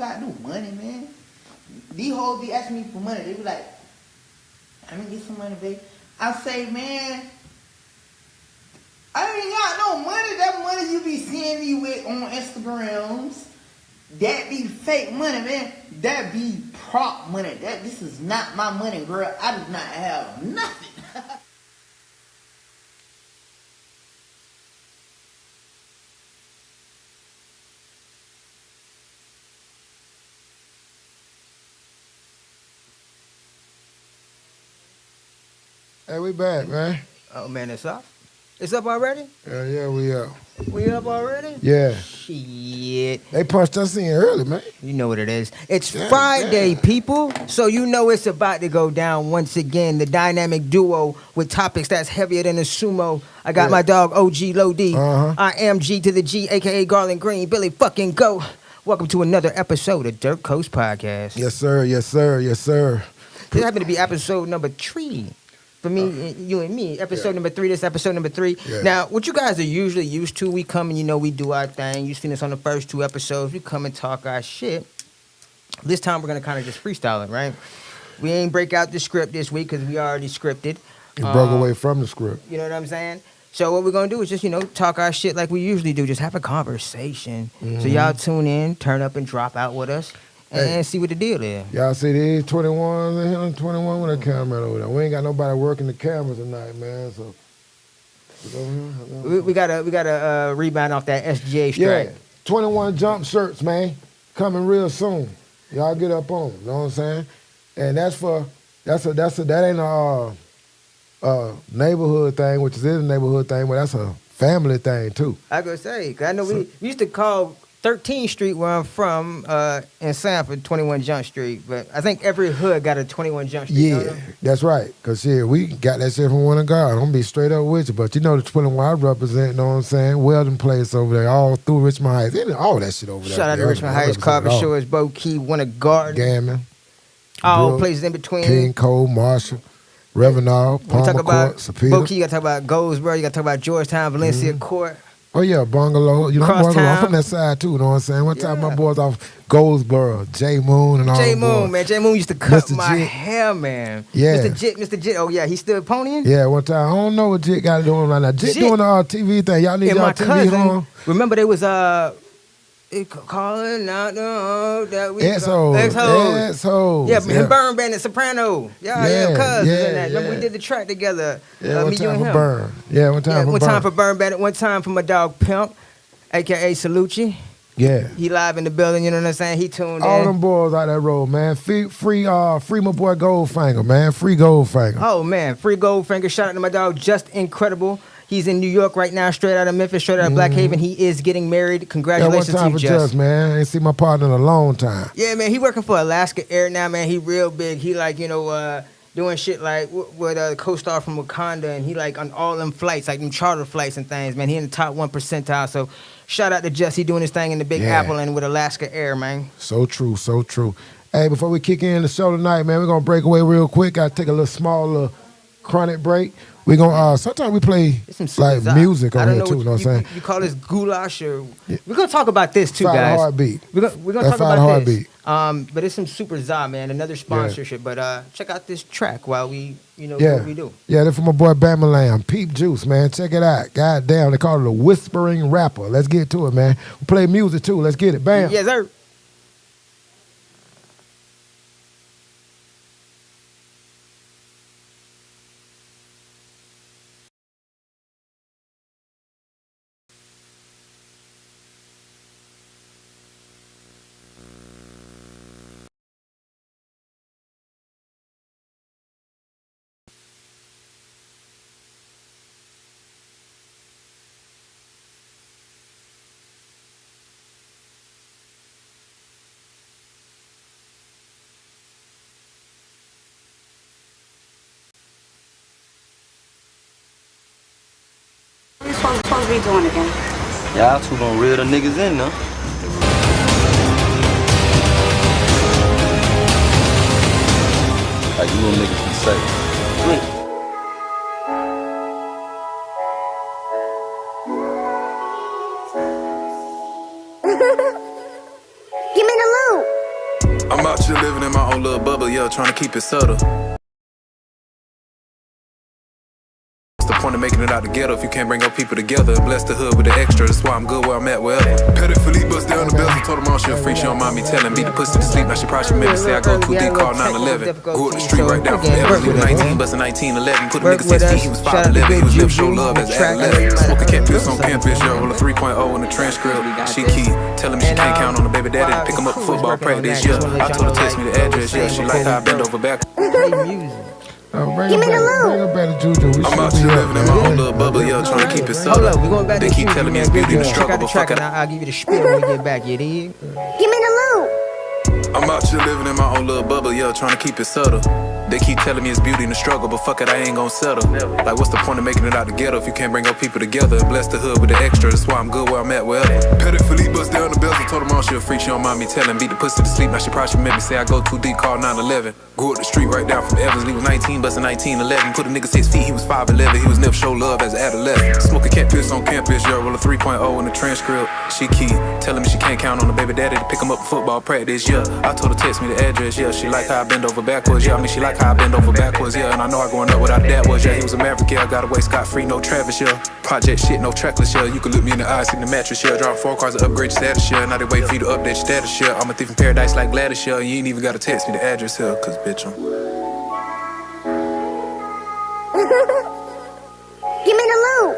got no money, man. These hoes be asking me for money. They be like, let me get some money, baby. I say, man, I ain't got no money. That money you be seeing me with on Instagrams, that be fake money, man. That be prop money. This is not my money, girl. I do not have nothing. Hey, we back, man. Oh, man, it's up? It's up already? Yeah, we up. We up already? Yeah. Shit. They punched us in early, man. You know what it is. It's Friday, people. So you know it's about to go down once again. The dynamic duo with topics that's heavier than a sumo. I got my dog OG Low D. I am G to the G, a.k.a. Garland, Greene, Billy fucking Go. Welcome to another episode of Dirt Coast Podcast. Yes, sir. Yes, sir. Yes, sir. This happened to be episode number 3. For me, you and me, episode number 3. This episode number 3. Yeah. Now, what you guys are usually used to, we come and we do our thing. You've seen us on the first 2 episodes. We come and talk our shit. This time we're gonna kind of just freestyle it, right? We ain't break out the script this week because we already scripted. You broke away from the script. You know what I'm saying? So what we're gonna do is just talk our shit like we usually do. Just have a conversation. So y'all tune in, turn up and drop out with us. And see what the deal is. Y'all see these 21, 21 with a camera over there. We ain't got nobody working the cameras tonight, man. So we got a rebound off that SGA strike. Yeah, 21 jump shirts, man, coming real soon. Y'all get up on them. You know what I'm saying? And that ain't a neighborhood thing, which is a neighborhood thing, but that's a family thing too. I gotta say, 'cause I know we used to call 13th Street, where I'm from, in Sanford, 21 Jump Street. But I think every hood got a 21 Jump Street. Yeah, that's right. Because, we got that shit from Winter Guard. I'm going to be straight up with you. But you know the 21 I represent, you know what I'm saying? Welding place over there, all through Richmond Heights. All that shit over there. Shout out to Richmond Heights, Carver Shores, Bow Key, Winter Guard. Gammon. All Brook, places in between. King, Cole, Marshall, Revenal, Palmer Court, Sapita. Bow Key, you got to talk about Goldsboro. You got to talk about Georgetown, Valencia Court. Oh, yeah, Bungalow. You know, I'm from that side, too, you know what I'm saying? One time my boys off Goldsboro, J Moon and all that. J Moon, man. J Moon used to cut my hair, man. Yeah. Mr. Jit. Oh, yeah, he still ponying? Yeah, one time. I don't know what Jit got to do right now. Jit doing the TV thing. Y'all need y'all TV on? Remember they was, calling out that we X-Hoes. Yeah, him Burn Band and Soprano. Yeah, cousins and that. Remember we did the track together. Yeah, me, you, and him. Burn. Yeah, one time for Burn Band, one time for my dog Pimp, a.k.a. Salucci. Yeah. He live in the building, you know what I'm saying? He tuned in. All them boys out that road, man. Free my boy Goldfinger, man. Free Goldfinger. Oh, man. Free Goldfinger. Shout out to my dog Just Incredible. He's in New York right now, straight out of Memphis, straight out of Black Haven. He is getting married. Congratulations to you, Just. Man. I ain't seen my partner in a long time. Yeah, man. He working for Alaska Air now, man. He real big. He like, doing shit like with a co-star from Wakanda, and he like on all them flights, like them charter flights and things, man. He in the top 1%. So shout out to Just. He doing his thing in the Big Apple and with Alaska Air, man. So true, so true. Hey, before we kick in the show tonight, man, we're going to break away real quick. Got to take a small chronic break. We're going to, sometimes we play like music on here too, you know what I'm saying? You call this goulash or, we're going to talk about this too, guys. Heartbeat. We're going to talk about this. But it's some Super Za, man, another sponsorship. But check out this track while we, do what we do. Yeah, that's for my boy Bama Lamb, Peep Juice, man. Check it out. God damn, they call it a whispering rapper. Let's get to it, man. We play music too. Let's get it. Bam. Yes, sir. What you supposed to be doing again? Y'all two gonna reel the niggas in, no? Like you little niggas be safe. Give me the loot. just living in my own little bubble, yeah, trying to keep it subtle. What's the point of making it out the ghetto if you can't bring up people together and bless the hood with the extra? That's why I'm good where I'm at, wherever. Petty Philippe bust down the bells and told him all she a freak. She don't mind me telling, beat the pussy to sleep. Now she probably should maybe say I go too deep, call 911. Go up the street right down from Evans, he was 19, bustin' 1911. Put a nigga 16, he was 5'11. He was live show love as adolescent. Smoking cat pills on campus, yeah, roll a 3.0 in the transcript. She keep telling me she can't count on the baby daddy to pick him up for football practice, yeah. I told her text me the address, yeah. She like how I bend over back. Give me the loot. I'm out here living in my own little bubble, yo, trying to keep it subtle. Hold up, we going back they to keep Juju, telling me man. it's beauty in the Check struggle, out the but track fuck and it. I'll give you the spiel when we get back, you dig? Give me the loot. I'm out here living in my own little bubble, yo, trying to keep it subtle. They keep telling me it's beauty in the struggle, but fuck it, I ain't gon' settle. Like, what's the point of making it out the ghetto if you can't bring up people together and bless the hood with the extra? That's why I'm good where I'm at, wherever. Petty Philippe bust down the bells and told him all she a freak. She don't mind me telling, beat the pussy to sleep. Now she probably should make me say I go too deep, call 911. Grew up the street right down from Evans, he was 19, bustin' 1911. Put a nigga 6 feet, he was 5'11. He was never show love as adolescent. Smoking cat piss on campus, yeah, roll a 3.0 in the transcript. She keep telling me she can't count on the baby daddy to pick him up for football practice, yeah. I told her text me the address, yeah. She like how I bend over backwards, yeah. I mean she like how I bend over backwards, yeah. And I know I growing up without a dad was, yeah. He was a maverick, yeah. I got away scot-free, no Travis, yeah. Project shit, no trackless, yeah. You can look me in the eyes, see the mattress, yeah. Drop 4 cars to upgrade your status, yeah. Now they wait for you to update your status, yeah. I'm a thief in paradise like Gladys, yeah. You ain't even gotta text me the address, yeah. Cause bitch, Give me the loot.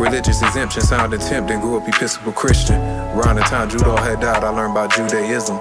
religious exemption sounded tempting. Grew up Episcopal Christian. Around the time Judah had died, I learned about Judaism.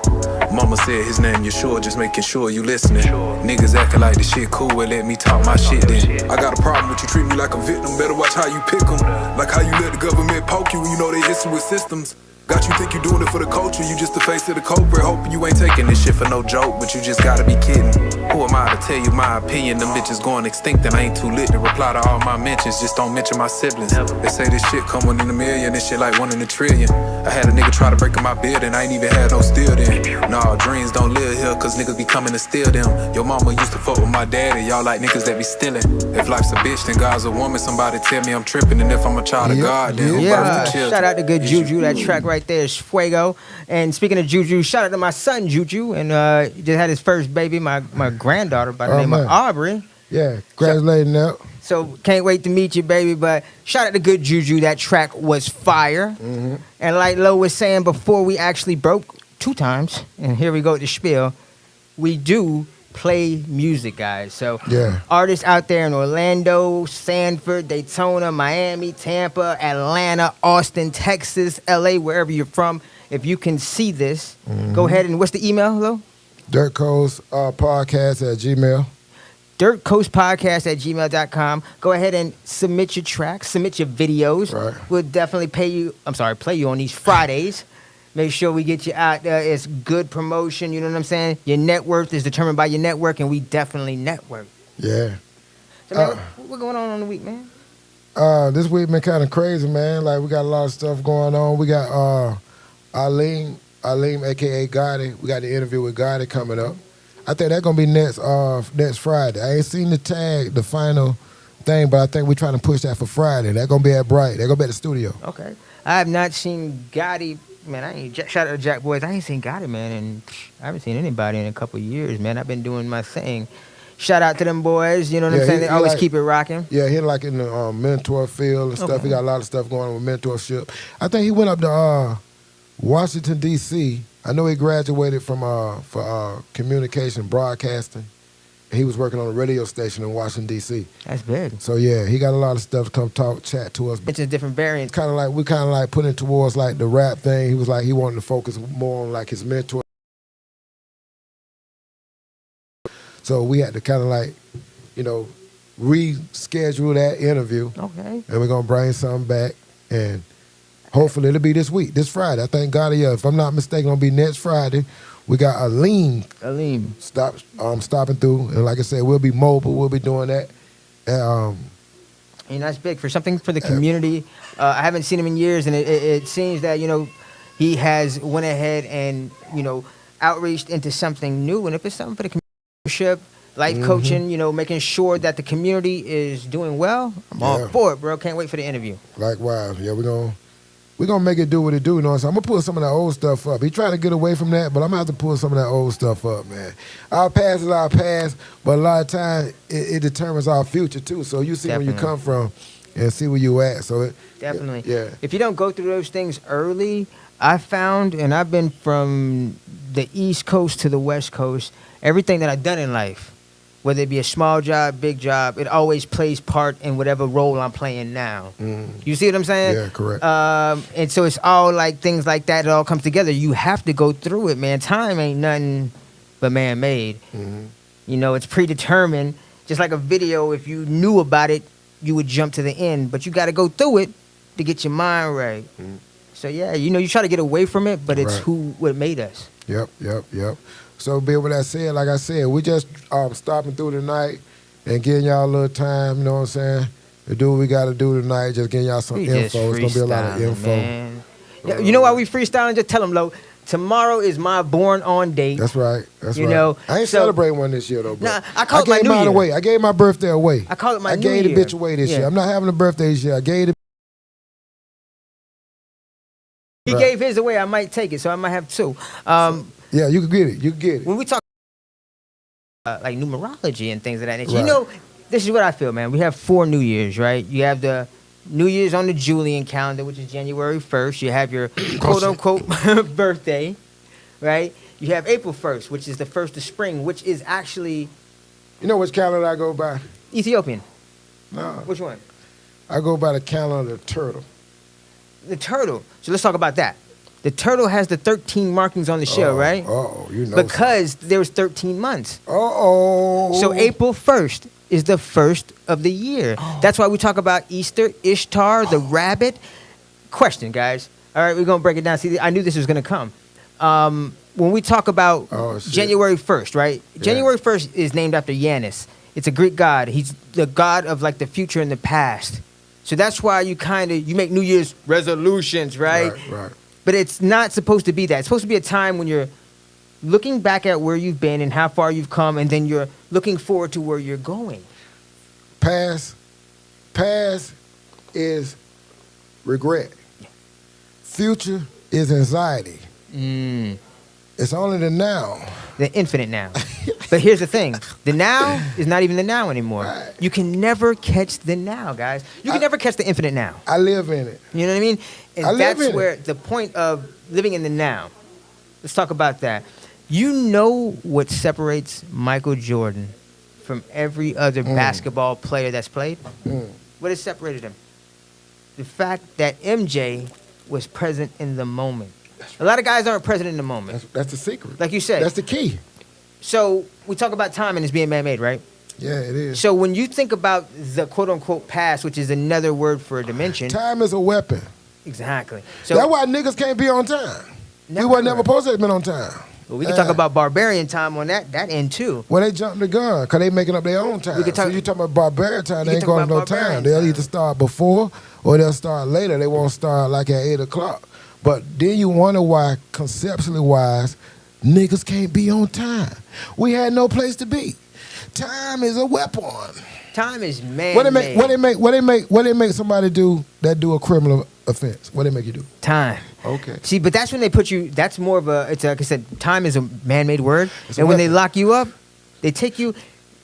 Mama said his name Yeshua, just making sure you listening. Niggas acting like this shit cool, well let me talk my shit then. I got a problem with you treat me like a victim. Better watch how you pick them. Like how you let the government poke you when you know they hit you with systems. Got you think you doing it for the culture, you just the face of the culprit. Hoping you ain't taking this shit for no joke, but you just gotta be kidding. Who am I to tell you my opinion? Them bitches going extinct and I ain't too lit to reply to all my mentions. Just don't mention my siblings. They say this shit come 1 in a million, this shit like 1 in a trillion. I had a nigga try to break in my building, I ain't even had no steel then. Nah, dreams don't live here, cause niggas be coming to steal them. Your mama used to fuck with my daddy, y'all like niggas that be stealing. If life's a bitch, then God's a woman. Somebody tell me I'm tripping, and if I'm a child of God, then who birthed the children? Shout out to good Juju. That track right there is Fuego. And speaking of Juju, shout out to my son Juju, and he just had his first baby, my granddaughter by the name of Aubrey. Yeah, congratulating that. So can't wait to meet you, baby. But shout out to good Juju. That track was fire. Mm-hmm. And like Lo was saying before, we actually broke 2 times. And here we go with the spiel. We do play music, guys. So artists out there in Orlando, Sanford, Daytona, Miami, Tampa, Atlanta, Austin, Texas, LA, wherever you're from, if you can see this, go ahead and what's the email, Lo? DirtcoastPodcast@gmail. DirtcoastPodcast@gmail.com. Go ahead and submit your tracks, submit your videos. Right. We'll definitely play you on these Fridays. Make sure we get you out there. It's good promotion, you know what I'm saying? Your net worth is determined by your network, and we definitely network. Yeah. So, man, what's going on the week, man? This week been kind of crazy, man. Like, we got a lot of stuff going on. We got Alim, a.k.a. Gotti. We got the interview with Gotti coming up. I think that's going to be next Friday. I ain't seen the final thing, but I think we're trying to push that for Friday. That's going to be at Bright. They're going to be at the studio. Okay. I have not seen Gotti. Man, shout out to Jack Boys. I ain't seen Gotti, man, and I haven't seen anybody in a couple of years, man. I've been doing my thing. Shout out to them boys, you know what I'm saying? They always keep it rocking. Yeah, he like in the mentor field and stuff. He got a lot of stuff going on with mentorship. I think he went up to Washington, D.C. I know he graduated from for communication broadcasting. He was working on a radio station in Washington, D.C. That's big. So, yeah, he got a lot of stuff to come chat to us. It's a different variant. We kind of like put it towards like the rap thing. He was like, he wanted to focus more on like his mentor. So we had to kind of like, reschedule that interview. Okay. And we're going to bring something back. And hopefully it'll be this week, this Friday. I think Gotti, if I'm not mistaken, it'll be next Friday. We got Alim stopping through, and like I said, we'll be mobile. We'll be doing that. That's big for something for the community. I haven't seen him in years, and it seems that he has went ahead and outreached into something new. And if it's something for the community, life coaching, making sure that the community is doing well, I'm all for it, bro. Can't wait for the interview. Likewise, yeah, we're we're gonna make it do what it do, you know what I'm saying? I'm gonna pull some of that old stuff up. He trying to get away from that, but I'm gonna have to pull some of that old stuff up, man. Our past is our past, but a lot of times it determines our future too. So you see where you come from and see where you at. So definitely. Yeah. If you don't go through those things early, I found, and I've been from the East Coast to the West Coast, everything that I've done in life, whether it be a small job, big job, it always plays part in whatever role I'm playing now. You see what I'm saying? Yeah, correct. And so it's all like things like that. It all comes together. You have to go through it, man. Time ain't nothing but man-made. You know, it's predetermined. Just like a video, if you knew about it, you would jump to the end. But you got to go through it to get your mind right. So, yeah, you know, you try to get away from it, but it's what made us. Yep. So, be with that said, like I said, we just stopping through tonight and getting y'all a little time, you know what I'm saying, to do what we got to do tonight, just getting y'all some info. It's going to be a lot of info. Man. You know why we freestyling? Just tell them, Lo, tomorrow is my born on date. That's right. You know, I ain't celebrating one this year, though, bro. Nah, I call it my New Year. Away. I gave my birthday away. I call it my New Year. I gave the bitch away this year. I'm not having a birthday this year. I gave the He gave his away. I might take it, so I might have two. Yeah, you can get it. You can get it. When we talk like numerology and things of that nature, you know, this is what I feel, man. We have 4 New Years, right? You have the New Year's on the Julian calendar, which is January 1st. You have your quote-unquote birthday, right? You have April 1st, which is the first of spring, which is actually... You know which calendar I go by? Ethiopian. No. Which one? I go by the calendar of the turtle. The turtle. So let's talk about that. The turtle has the 13 markings on the shell, right? You know. Because there was 13 months. So April 1st is the first of the year. That's why we talk about Easter, Ishtar, the rabbit. Question, guys. All right, we're going to break it down. See, I knew this was going to come. When we talk about January 1st, right? Yeah. January 1st is named after Janus. It's a Greek god. He's the god of like the future and the past. So that's why you make New Year's resolutions, right? Right. But it's not supposed to be that. It's supposed to be a time when you're looking back at where you've been and how far you've come, and then you're looking forward to where you're going. Past is regret. Future is anxiety. It's only the now. The infinite now. But here's the thing. The now is not even the now anymore. Right. You can never catch the now, guys. You can never catch the infinite now. I live in it. You know what I mean? And that's where the point of living in the now. Let's talk about that. You know what separates Michael Jordan from every other basketball player that's played? What has separated him? The fact that MJ was present in the moment. A lot of guys aren't present in the moment. That's the secret. Like you said. That's the key. So we talk about time and it's being man-made, right? Yeah, it is. So when you think about the quote-unquote past, which is another word for a dimension. Time is a weapon. Exactly. So that's why niggas can't be on time. We wasn't never supposed to have been on time. Well, we can talk about barbarian time on that end too. Well, they jumped the gun because they making up their own time. So you talking about barbarian time, they ain't going to no time. They'll either start before or they'll start later. They won't start like at 8 o'clock. But then you wonder why, conceptually wise, niggas can't be on time. We had no place to be. Time is a weapon. Time is man-made. What they make somebody do that do a criminal offense? What they make you do? Time. Okay. See, but that's when they put you. That's more of a. It's like I said, time is a man-made word. And when they lock you up, they take you.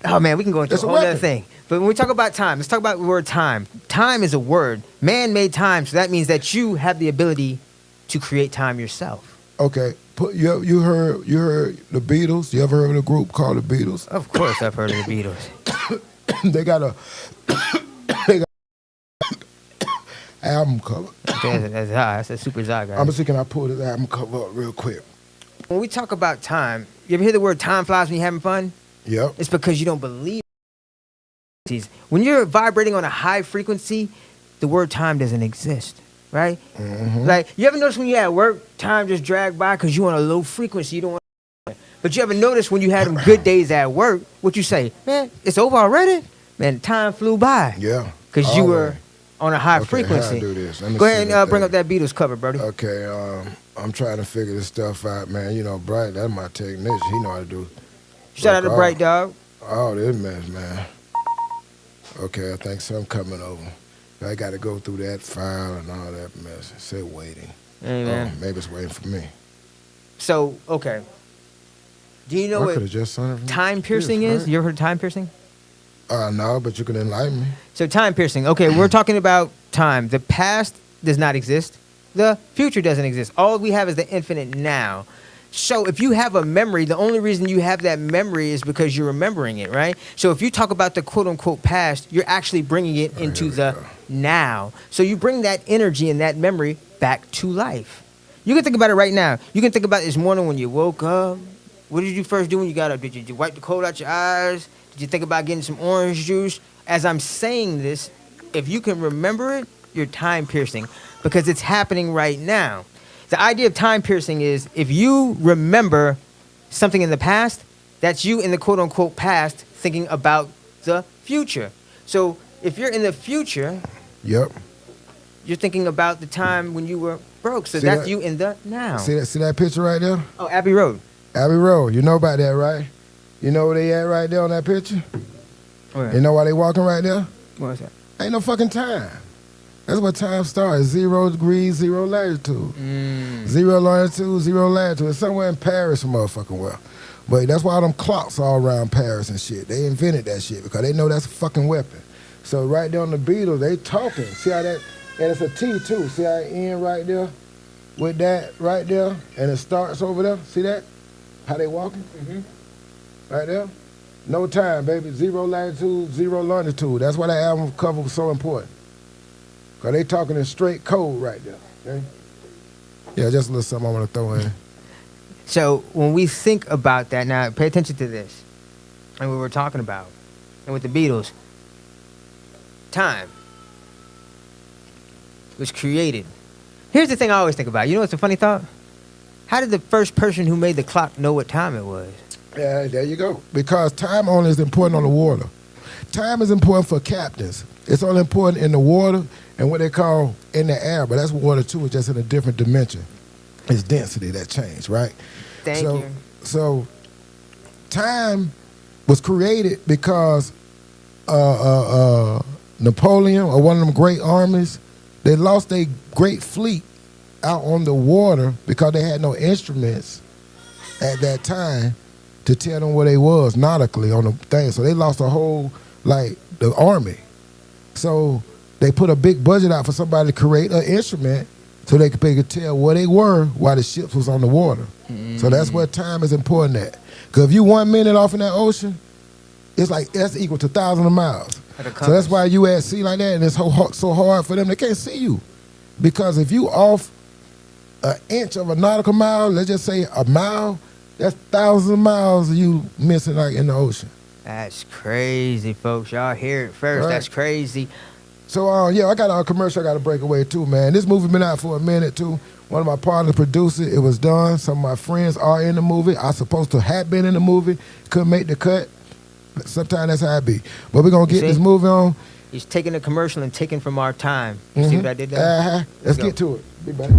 Oh man, we can go into a whole other thing. But when we talk about time, let's talk about the word time. Time is a word, man-made time. So that means that you have the ability to create time yourself. Okay. You heard the Beatles? You ever heard of a group called the Beatles? Of course, I've heard of the Beatles. They got album cover. That's a super Zod guy. I'm gonna see, can I pull this album cover up real quick? When we talk about time, you ever hear the word time flies when you're having fun? Yep. It's because you don't believe it. When you're vibrating on a high frequency, the word time doesn't exist. Right? Mm-hmm. Like, you ever notice when you're at work, time just drag by because you're on a low frequency. You don't want to. But you ever notice when you had them good days at work, what you say? Man, it's over already? Man, time flew by. Yeah. Because you were on a high frequency. How do this? Go ahead and bring up that Beatles cover, Brody. Okay, I'm trying to figure this stuff out, man. You know, Bright, that's my technician. He know how to do. Shout out to Bright, dog. Oh, this mess, man. Okay, I think something coming over. I got to go through that file and all that mess. It said waiting. Amen. Oh, maybe it's waiting for me. So, okay. Do you know I what could have just signed it from time piercing this, is? right? You ever heard of time piercing? No, but you can enlighten me. So time piercing. Okay, we're talking about time. The past does not exist. The future doesn't exist. All we have is the infinite now. So if you have a memory, the only reason you have that memory is because you're remembering it, right? So if you talk about the quote-unquote past, you're actually bringing it into the now. So you bring that energy and that memory back to life. You can think about it right now. You can think about this morning when you woke up. What did you first do when you got up? Did you wipe the cold out your eyes? Did you think about getting some orange juice? As I'm saying this, if you can remember it, you're time piercing because it's happening right now. The idea of time piercing is if you remember something in the past, that's you in the quote unquote past thinking about the future. So if you're in the future, Yep. you're thinking about the time when you were broke. So See that's that? you in the now. See that picture right there? Oh, Abbey Road. Abbey Road. You know about that, right? You know where they at right there on that picture? Where? You know why they walking right there? What was that? Ain't no fucking time. That's what time starts. 0 degrees, 0 latitude. 0 longitude, 0 latitude. It's somewhere in Paris, motherfucking well. But that's why all them clocks all around Paris and shit. They invented that shit because they know that's a fucking weapon. So right there on the Beatles, they talking. See how that, and it's a T too. See how it end right there with that right there, and it starts over there. See that? How they walking? Right there. No time, baby. 0 latitude, 0 longitude. That's why that album cover was so important. Because they talking in straight code right there. Okay? Yeah, just a little something I want to throw in. So when we think about that, now pay attention to this and what we're talking about. And with the Beatles, time was created. Here's the thing I always think about. You know what's a funny thought? How did the first person who made the clock know what time it was? Yeah, there you go. Because time only is important on the water. Time is important for captains. It's only important in the water and what they call in the air, but that's water too, it's just in a different dimension. It's density that changed, right? Thank you. So time was created because Napoleon or one of them great armies, they lost their great fleet out on the water because they had no instruments at that time to tell them where they was nautically on the thing. So they lost a whole, like, the army. So they put a big budget out for somebody to create an instrument so they could tell where they were while the ships was on the water. So that's where time is important at. Because if you 1 minute off in that ocean, it's like, that's equal to thousands of miles. So that's why you at sea like that, and it's so hard for them, they can't see you. Because if you off an inch of a nautical mile, let's just say a mile, that's thousands of miles of you missing like in the ocean. That's crazy, folks. Y'all hear it first. Right. That's crazy. So, yeah, I got a commercial I got to break away, too, man. This movie been out for a minute, too. One of my partners produced it. It was done. Some of my friends are in the movie. I supposed to have been in the movie. Couldn't make the cut. Sometimes that's how it be. But we're going to get this movie on. He's taking a commercial and taking from our time. You see what I did there? Let's get to it. Be back.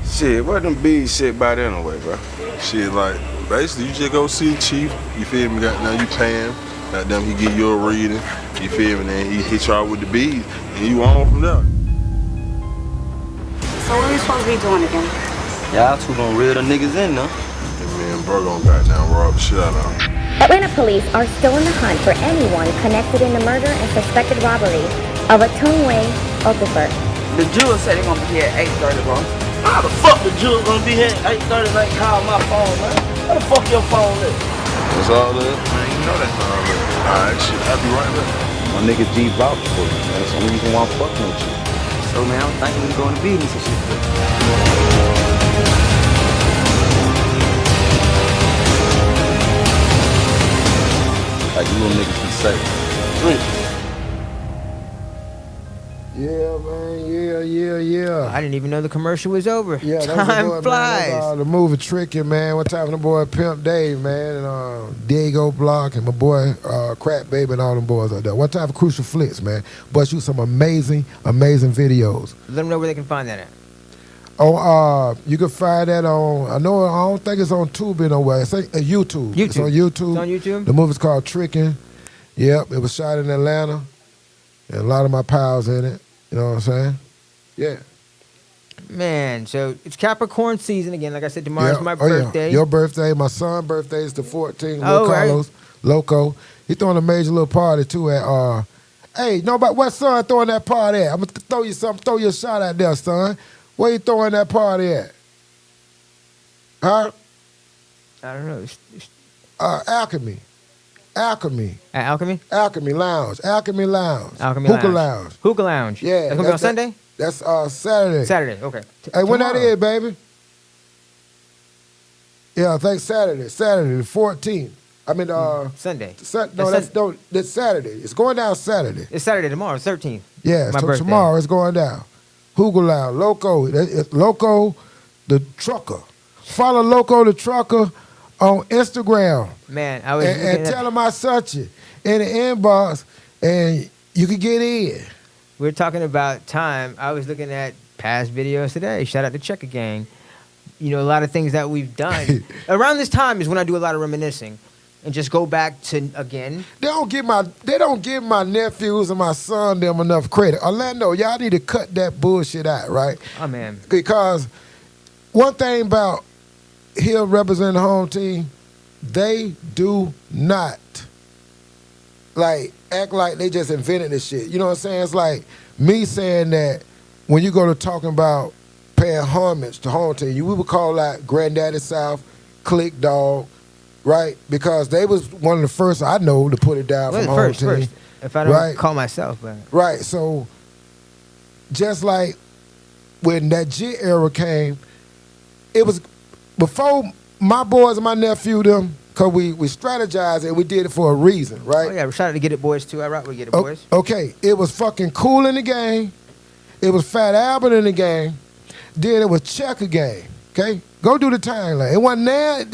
Shit, what them bees shit about anyway, bro? Shit, like, basically, you just go see the chief, you feel me? Goddamn, you pay him, goddamn, he give you a reading, you feel me? Then he hit you out with the bees, and you on from there. So what are we supposed to be doing again? Y'all two gonna reel the niggas in, no? And me and bro gon' goddamn rob the shit out of him. Atlanta police are still in the hunt for anyone connected in the murder and suspected robbery of a Tongway officer. The Jews said they're gonna be here at 8:30, bro. How the fuck the Jews gonna be here at 8:30 and ain't call my phone, man? Where the fuck your phone is? That's all that? Man, you know that's all that. Alright, shit, I'll be right back. My nigga G vouch for you. That's the only reason why I'm fucking with you. So, man, I'm thinking we going to business and shit. Like, you little niggas be safe. Yeah, man. Yeah. I didn't even know the commercial was over. Yeah, that's Time the boy, flies. Man, that's, the movie Tricky, man. One time the boy Pimp Dave, man, and Diego Block, and my boy Crap Baby, and all them boys out there. One time for Crucial Flicks, man. But shoot some amazing videos. Let them know where they can find that at. Oh, you can find that on. I don't think it's on Tubi nowhere. It's YouTube. It's on YouTube. It's on YouTube. The movie's called Tricking. Yep, it was shot in Atlanta. And a lot of my pals in it. You know what I'm saying? Yeah. Man, so it's Capricorn season again. Like I said, tomorrow's my birthday. Yeah. Your birthday. My son's birthday is the 14th. Oh, Carlos, right. Loco. He throwing a major little party too at hey, know about what son throwing that party at? I'm gonna throw you something, throw you a shot out there, son. Where you throwing that party at? Huh? I don't know. Alchemy. Alchemy. At Alchemy? Alchemy Lounge. Alchemy Lounge. Alchemy Hookah Lounge. Lounge. Hookah Lounge. Yeah. That's gonna be on Sunday? That's Saturday. Saturday, okay. Hey, when that Tomorrow. is, baby? Yeah, I think Saturday the 14th. I mean, Sunday. That's Saturday. It's going down Saturday. It's Saturday tomorrow, 13th. Yeah, My so birthday. tomorrow it's going down. Hookah Lounge, Loco, Loco the Trucker. Follow Loco the Trucker on Instagram. Man, I was and tell him I sent you in the inbox, and you can get in. We're talking about time. I was looking at past videos today. Shout out to Checker Gang. You know, a lot of things that we've done. Around this time is when I do a lot of reminiscing and just go back to, again. They don't give my nephews and my son them enough credit. Orlando, y'all need to cut that bullshit out, right? Oh, man. Because one thing about Hill representing the home team, they do not act like they just invented this shit. You know what I'm saying? It's like me saying that when you go to talking about paying homage to home team, we would call that Granddaddy South, Click Dog, right? Because they was one of the first I know to put it down from home team. First. If I don't call myself, but right. So just like when that J era came, it was before my boys and my nephew them. Cause we strategized and we did it for a reason, right? Oh yeah, shout out to Get It Boys too. I rock with Get It Boys. Okay, it was fucking Cool in the game. It was Fat Albert in the game. Then it was Checker Game. Okay, go do the timeline. It wasn't there.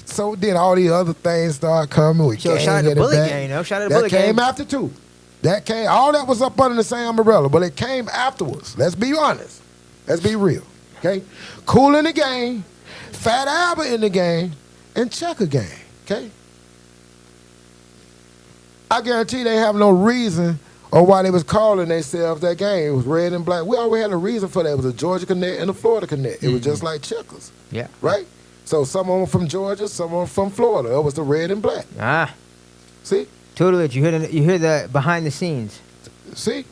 So then all these other things started coming. We shout out to Bullet Game, though. Shout out to Bullet Game. That came after too. All that was up under the same umbrella, but it came afterwards. Let's be honest. Let's be real. Okay, Cool in the game, Fat Albert in the game, and Checker Game. Okay? I guarantee they have no reason or why they was calling themselves that game. It was red and black. We already had a reason for that. It was a Georgia Connect and a Florida Connect. It was just like checkers. Yeah. Right? So some of them from Georgia, some of them from Florida. It was the red and black. Ah. See? Totally. You hear the behind the scenes. See?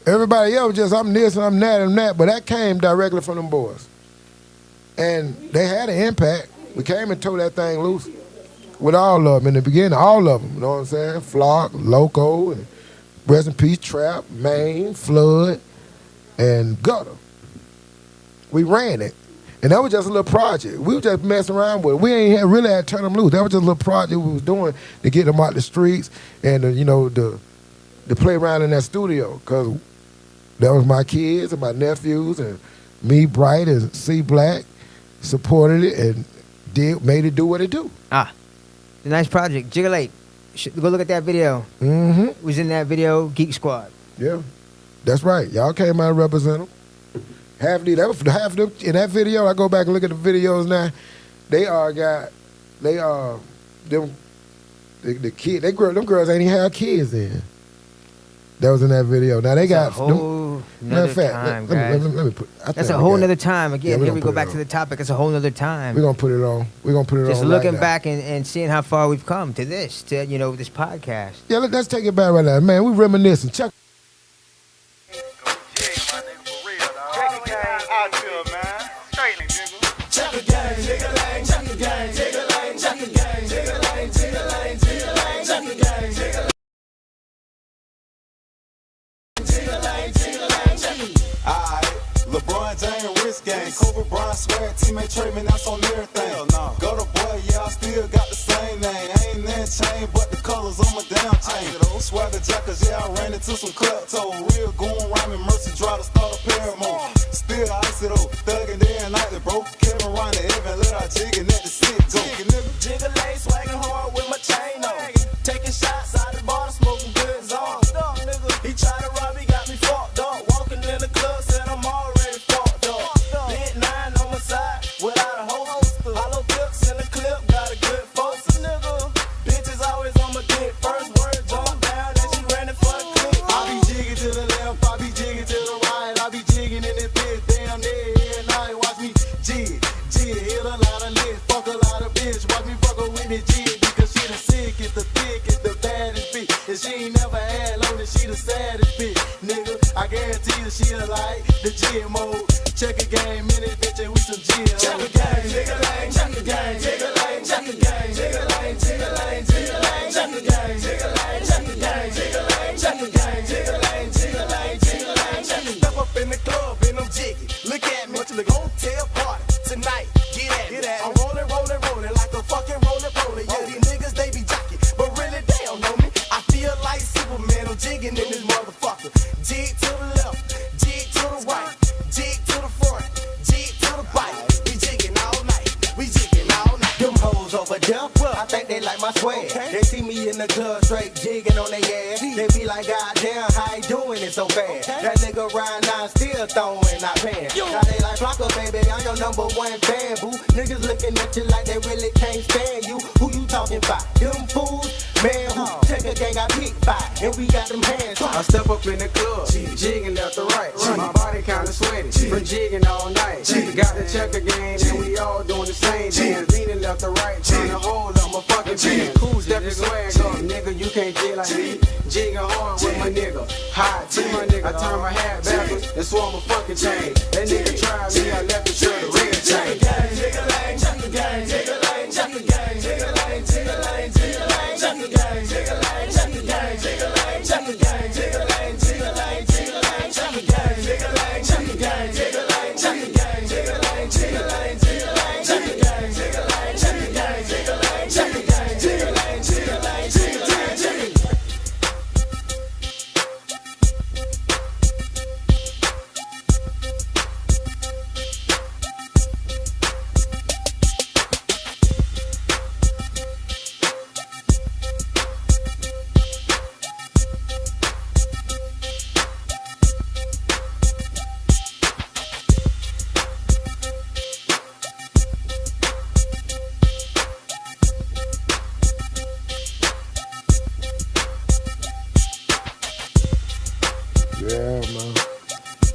Everybody else just, I'm this and I'm that and that, but that came directly from them boys. And they had an impact. We came and tore that thing loose. With all of them in the beginning, all of them, you know what I'm saying? Flock, Loco, and Rest in Peace, Trap, Maine, Flood, and Gutter. We ran it. And that was just a little project. We were just messing around with it. We ain't really had to turn them loose. That was just a little project we was doing to get them out the streets and, to play around in that studio. Because that was my kids and my nephews and me, Bright, and C Black supported it and made it do what it do. Ah. It's a nice project. Jiggle 8. Go look at that video. Mm-hmm. It was in that video, Geek Squad. Yeah. That's right. Y'all came out and represent them. Half of them in that video, I go back and look at the videos now, the kid, them girls ain't even have kids in. That was in that video. Now they got a whole nother time, guys. Let me put. That's a whole nother time. Again, Yeah, here we go back to the topic. It's a whole nother time. We're gonna put it on. Just on looking right now. back and seeing how far we've come to this podcast. Yeah, let's take it back right now, man. We reminiscing. Check. Kobe Bryant swear teammate Trayman, that's on everything. No. Go to boy, yeah, I still got the same name. Ain't that chain, but the colors on my damn chain. Swagger jackers, yeah, I ran into some klepto. Real goon rhyming, mercy draw to start a paramore. Still ice it up, thuggin' day and night, bro. Kevin Ryan to Evan, let our jiggin' at the sit go. Jiggle late, swaggin' hard with my chain on. Taking shots out the bar, smoking good zone. He tried to rob me, got me fucked up. Walking in the club, said I'm already fucked up. Big 9 on my side, without a holster. Hollow tips in the clip, got a good folks. Bitches always on my dick. First word, jump down, and she ran it for the clip. I be jigging to the kid mode. Check a game, minute, bitch, and we some G's. Check a game, jigga-lang, check a game, jigga-lang, check a game, jigga-lang, jigga-lang, jigga-lang, check a game, jigga-lang, check a game, jigga-lang, check a game, jigga-lang, jigga-lang, jigga-lang, check a game. Step up in the club and I'm jiggy. Look at me, what you look? Hotel party tonight. Get at me. I'm rolling, rolling, rolling like a fucking rolling roller. Yeah, these niggas they be jockey, but really they don't know me. I feel like Superman. I'm jigging in this motherfucker. Jig to the left, jig to the right, jig to the front, jig to the right. We jigging all night, we jigging all night. Them hoes over there, I think they like my swag. They see me in the club straight jigging on their ass. They be like, God damn, how you doing it so fast? That nigga Ryan 9 still throwing out pants. Now they like, Flocka, baby, I'm your #1 fan, boo. Niggas looking at you like they really can't stand you. Who you talking about? Them fools? Man, who? Check a gang got picked by, and we got them hands. I step up in the club, jigging left to right. My body kinda sweaty, from jigging all night. Got the checker game, and we all doing the same dance. Leaning left to right, trying to hold up my fucking pants. Who's that swag up, nigga? You can't jig like me. Jigging hard with my nigga. Hot tea, my nigga. I turn my hat backwards and swung my fucking chain. That nigga tried me, I left the shirt a ring chain. Jigga-lang, check the game, jigga-lang, check the game, jigga-lang, jigga-lang, jigga-lang, check the game, jigga-lang, check the game, jigga-lang, check the game, jigga-lang, jigga-lang, jigga-lang, check the game, jigga-lang, check the game, jigga-lang, check the game, jigga-lang, jigga-lang, jigga-lang, check the game, jigga-lang, check the game, jigga-lang, check the game, jigga-lang, jigga-lang, jigga-lang, check the game.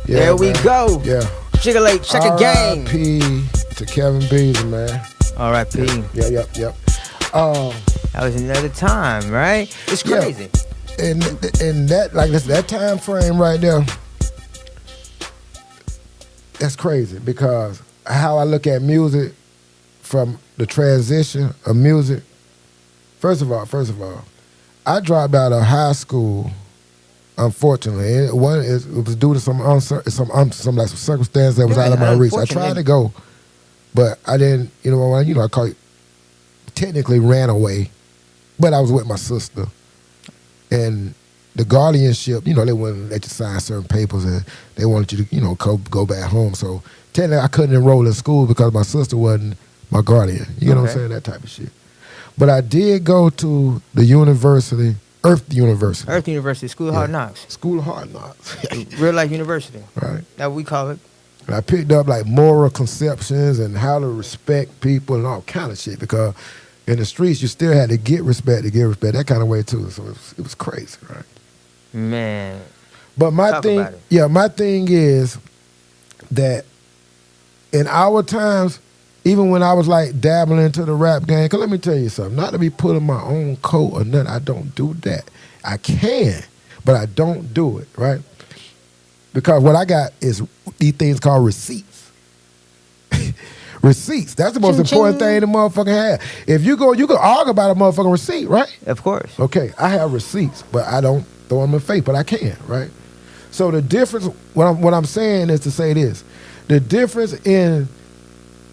There we go. Yeah. Jiggle check a game. R.I.P. to Kevin Beasley, man. R.I.P. Yep. That was another time, right? It's crazy. Yeah. And that, like that time frame right there, that's crazy because how I look at music from the transition of music. First of all, I dropped out of high school. Unfortunately, it was due to some circumstance that was out of my reach. I tried to go, but I didn't. I call it, technically ran away, but I was with my sister, and the guardianship. They wouldn't let you sign certain papers, and they wanted you to go back home. So technically, I couldn't enroll in school because my sister wasn't my guardian. You know what I'm saying? That type of shit. But I did go to the university. Earth University, School of Hard Knocks. School of Hard Knocks. Real life university. Right. That's what we call it. And I picked up like moral conceptions and how to respect people and all kind of shit because in the streets you still had to get respect, that kind of way too. So it was crazy, right? Man. But my thing is that in our times, even when I was like dabbling into the rap game, because let me tell you something, not to be putting my own coat or nothing, I don't do that. I can, but I don't do it, right? Because what I got is these things called receipts. Receipts, that's the most important thing the motherfucker have. If you can argue about a motherfucking receipt, right? Of course. Okay, I have receipts, but I don't throw them in face, but I can, right? So the difference, what I'm saying is to say this, the difference in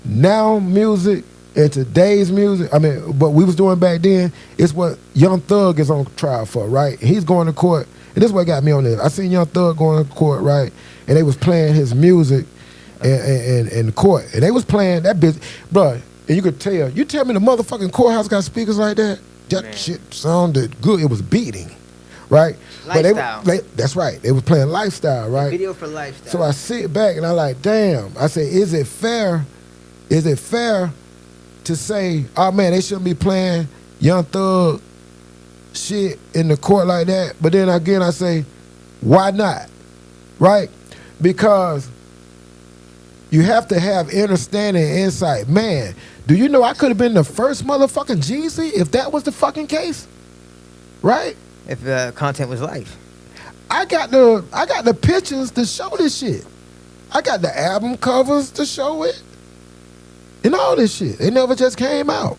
now music and today's music, what we was doing back then, is what Young Thug is on trial for, right? He's going to court, and this is what got me on this. I seen Young Thug going to court, right? And they was playing his music in the court. And they was playing that bitch, bro, and you could tell. You tell me the motherfucking courthouse got speakers like that? That shit sounded good. It was beating, right? Lifestyle. But that's right. They was playing Lifestyle, right? Video for Lifestyle. So I sit back and I like, damn. I say, is it fair to say, oh man, they shouldn't be playing Young Thug shit in the court like that? But then again, I say, why not? Right? Because you have to have understanding and insight. Man, do you know I could have been the first motherfucking Jeezy if that was the fucking case? Right? If the content was life. I got the pictures to show this shit. I got the album covers to show it. And all this shit. It never just came out.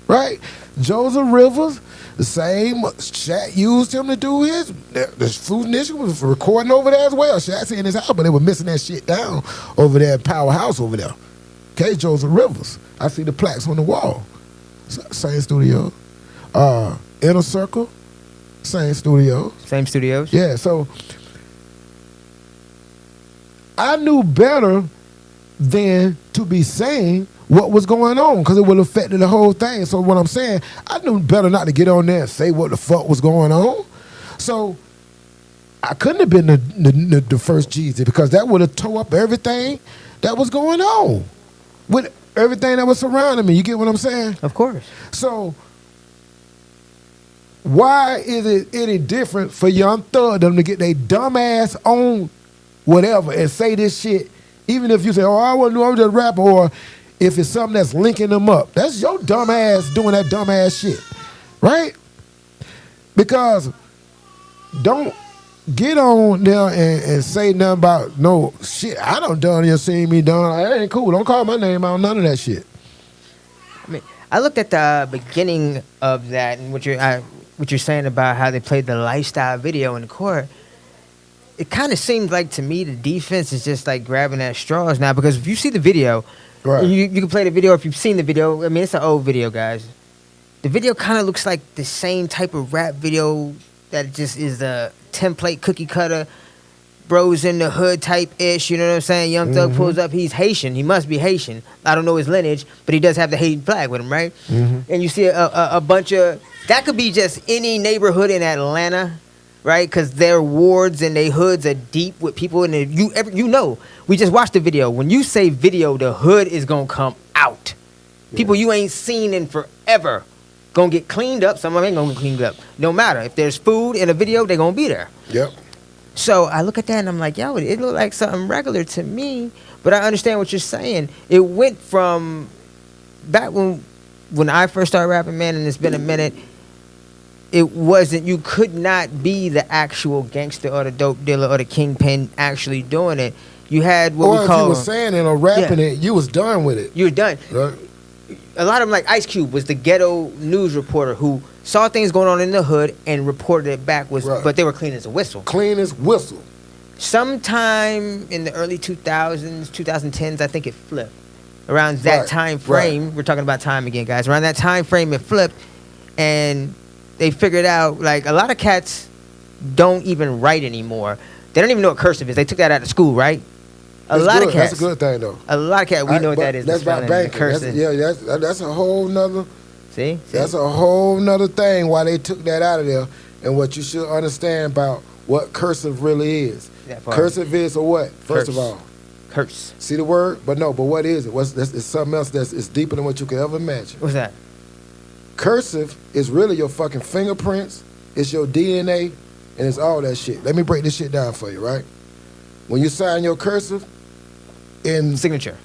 Right? Joseph Rivers, the same. Shaq used him to do his. The Food Nation was recording over there as well. Shaq in his house, but they were missing that shit down over there at Powerhouse over there. Okay, Joseph Rivers. I see the plaques on the wall. Same studio. Inner Circle, same studio. Same studios? Yeah, so I knew better than to be saying what was going on because it would have affected the whole thing. So what I'm saying, I knew better not to get on there and say what the fuck was going on. So I couldn't have been the first Jeezy because that would have tore up everything that was going on with everything that was surrounding me. You get what I'm saying? Of course. So why is it any different for Young Thug them to get their dumb ass on whatever and say this shit, even if you say, oh, I wasn't know, I'm just a rapper, or if it's something that's linking them up. That's your dumb ass doing that dumb ass shit, right? Because don't get on there and say nothing about no shit I done you seen me done. That ain't cool. Don't call my name out, none of that shit. I mean, I looked at the beginning of that and what you're saying about how they played the lifestyle video in the court. It kind of seemed like to me the defense is just like grabbing at straws now because if you see the video, right. you can play the video if you've seen the video. I mean, it's an old video, guys. The video kind of looks like the same type of rap video that just is a template cookie cutter, bros in the hood type ish. You know what I'm saying? Young Thug pulls up. He's Haitian. He must be Haitian. I don't know his lineage, but he does have the Haitian flag with him, right? And you see a bunch of that could be just any neighborhood in Atlanta. Right, because their wards and their hoods are deep with people, and you know, we just watched the video. When you say video, the hood is gonna come out. Yeah. People you ain't seen in forever gonna get cleaned up. Some of them ain't gonna get cleaned up. No matter if there's food in a video, they're gonna be there. Yep. So I look at that and I'm like, yo, it looked like something regular to me, but I understand what you're saying. It went from back when I first started rapping, man, and it's been a minute. It wasn't, you could not be the actual gangster or the dope dealer or the kingpin actually doing it. You had what we call... Or if you was saying it or rapping it, you was done with it. You were done. Right. A lot of them, like Ice Cube, was the ghetto news reporter who saw things going on in the hood and reported it back, but they were clean as a whistle. Clean as whistle. Sometime in the early 2000s, 2010s, I think it flipped. Around that time frame, we're talking about time again, guys. Around that time frame, it flipped, and... they figured out, like, a lot of cats don't even write anymore. They don't even know what cursive is. They took that out of school, right? A lot of cats. That's a good thing, though. A lot of cats, we know what that is. That's about banking. That's a whole nother... See? That's a whole nother thing why they took that out of there and what you should understand about what cursive really is. Cursive is a what, first of all? Curse. See the word? But what is it? It's something else it's deeper than what you could ever imagine. What's that? Cursive is really your fucking fingerprints, it's your DNA, and it's all that shit. Let me break this shit down for you, right? When you sign your cursive in... signature.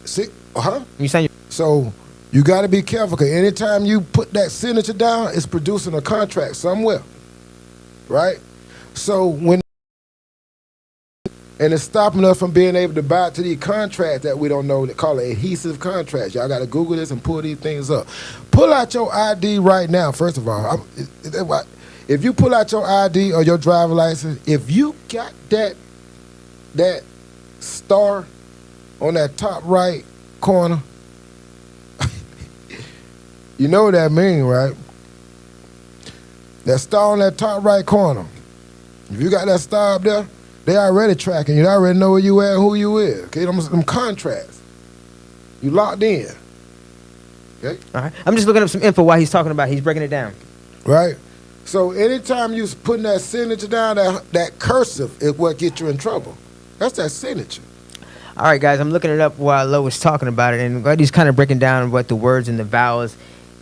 You sign your... So, you got to be careful, because anytime you put that signature down, it's producing a contract somewhere, right? So, when... and it's stopping us from being able to buy to these contracts that we don't know. They call it adhesive contracts. Y'all got to Google this and pull these things up. Pull out your ID right now, first of all. If you pull out your ID or your driver license, if you got that star on that top right corner, you know what that means, right? That star on that top right corner. If you got that star up there, they already tracking you. They already know where you at and who you is. Okay, them contracts. You locked in. Okay? All right. I'm just looking up some info while he's talking about it. He's breaking it down. Right? So anytime you putting that signature down, that cursive is what gets you in trouble. That's that signature. All right, guys, I'm looking it up while Lo was talking about it, and he's kind of breaking down what the words and the vowels.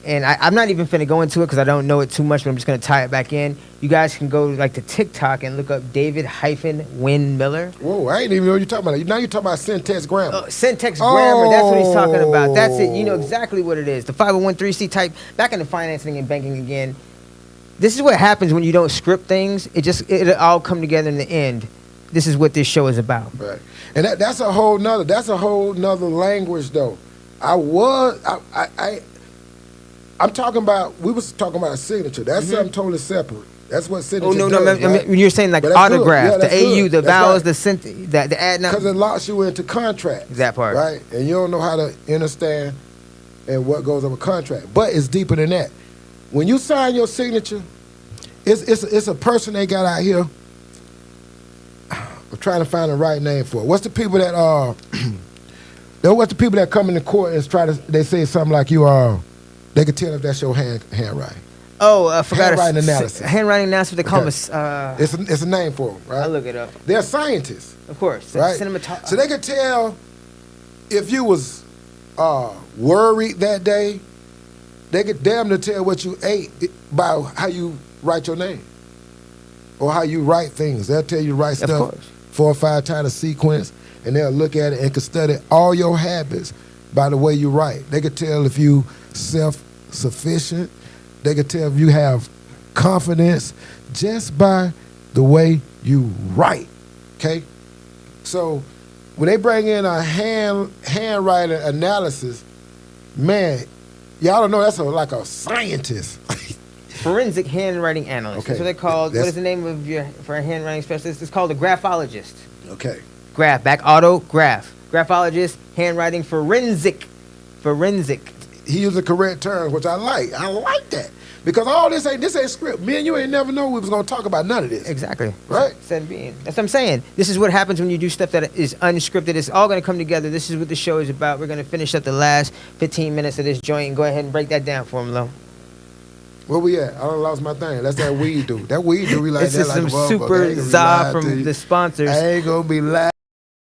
And I'm not even finna go into it because I don't know it too much, but I'm just gonna tie it back in. You guys can go to TikTok and look up David-Wynn Miller. Whoa, I ain't even know what you're talking about. Now you're talking about syntax grammar. Syntax grammar, that's what he's talking about. That's it. You know exactly what it is. The 501(c) type, back into financing and banking again. This is what happens when you don't script things. It'll all come together in the end. this is what this show is about. Right. And that's a whole nother language though. I'm talking about, we was talking about a signature. That's something totally separate. That's what signature does, right? You're saying like autograph, the AU, the vowels, right. the ad. Because it locks you into contracts. That part. Right? And you don't know how to understand and what goes on with contract. But it's deeper than that. When you sign your signature, it's a person they got out here. I'm trying to find the right name for it. What's the people that what's the people that come into court and they say something like they can tell if that's your handwriting. Oh, I forgot. Handwriting analysis. Handwriting analysis. They call them. It's a name for them, right? I'll look it up. They're scientists, of course. Right. So they could tell if you was worried that day. They could damn near tell what you ate by how you write your name or how you write things. They'll tell you to write stuff 4 or 5 times a sequence, and they'll look at it and could study all your habits by the way you write. They could tell if you self-sufficient. They could tell if you have confidence just by the way you write, okay? So when they bring in a handwriting analysis, man, y'all don't know that's like a scientist. Forensic handwriting analyst. Okay. That's what they call. What is the name for a handwriting specialist? It's called a graphologist. Okay. Graphologist, handwriting forensic. He used the correct term, which I like. I like that. Because all this ain't script. Me and you ain't never know we was gonna talk about none of this. Exactly. Right? That's what I'm saying. This is what happens when you do stuff that is unscripted. It's all gonna come together. This is what the show is about. We're gonna finish up the last 15 minutes of this joint and go ahead and break that down for him, Lo. Where we at? I done lost my thing. That's that weed dude. That weed dude, we like this that is like some super za from the sponsors. I ain't gonna be lying.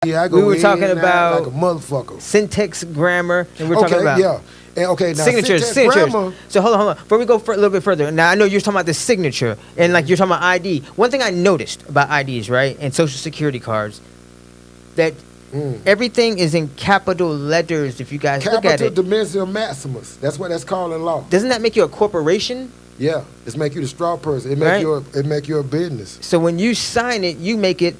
Yeah, we were talking about like a motherfucker. Syntax grammar, and we're talking about now signatures. Grammar. So hold on. Before we go a little bit further, now I know you're talking about the signature and like you're talking about ID. One thing I noticed about IDs, right, and social security cards, that everything is in capital letters. If you guys look at it, capital dimensional maximus. That's what that's called in law. Doesn't that make you a corporation? Yeah, it's make you the straw person. It make you a business. So when you sign it, you make it.